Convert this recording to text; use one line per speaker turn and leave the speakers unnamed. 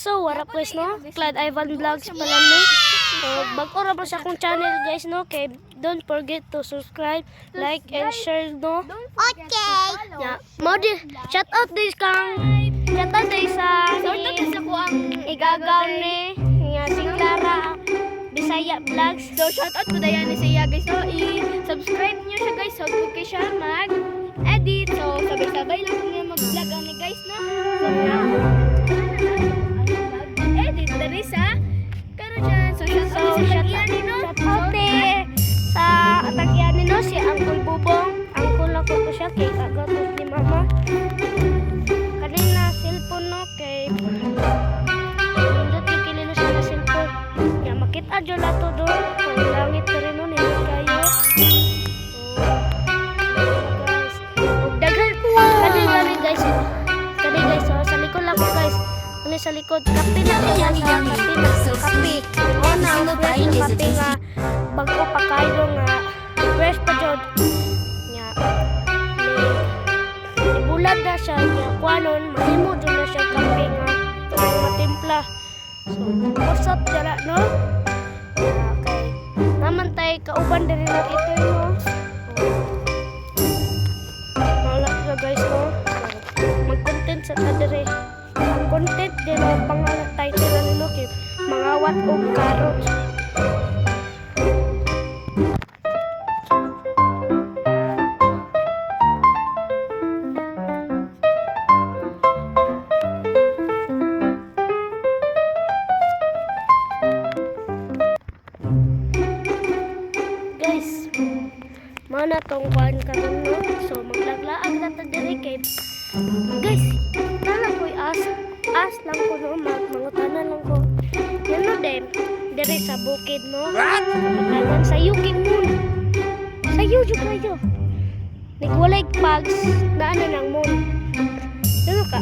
So, what up guys, no? Clyde Ivan Vlogs pala no? So, bago ra ba sa akong channel guys, no? Okay, don't forget to subscribe, like, and share, no?
Okay.
Yeah. Mo di, shout out din kang, shout out din sa igagaw ni, si Clara, Bisaya Vlogs.
So, shoutout ko dayan ni siya guys. So, i-subscribe niyo siya guys. So, kung kayo siya mag-edit. So, sabay-sabay lang kung yung mag-vlog ang ni guys, no? So, mag-edit na rin sa pero dyan. So, shoutout sa tagyan ni, no?
Shout out din sa atagyan ni, no? Si Uncle Bubong. Uncle ako ko siya, kay agatos ni Mama. Kanina, cellphone, no? Kay makita dyan na to doon. Ang langit na rin nun. Hindi kayo. So, daghan. Kani guys. Kani guys. So, sa likod lang ko guys. Kani sa likod. Kape na siya. Kape. O na. Ang fresh yung kape nga. Bago pa kayo nga. Fresh pa dyan. Nga. Ibulad na siya. Nga. Kuanon. Mahimo dyan na siya kape nga. Matimpla. So, what's up dara, no? Okay. Naman tayo kauban din na ito, no? Malak na guys, no? Mag-content sa tadere. Ang content din ang pangalan title na nino, Mangawat o Karot. Mana tong kuan karon no, so maglaglaag na ta diri kay guys, nala koy as lang ko no, mangutanan lang ko yan no dem diri sa bukid no, maglagan sa yuging moon sa yujo kayo nagwalay pags na ano ng moon ano ka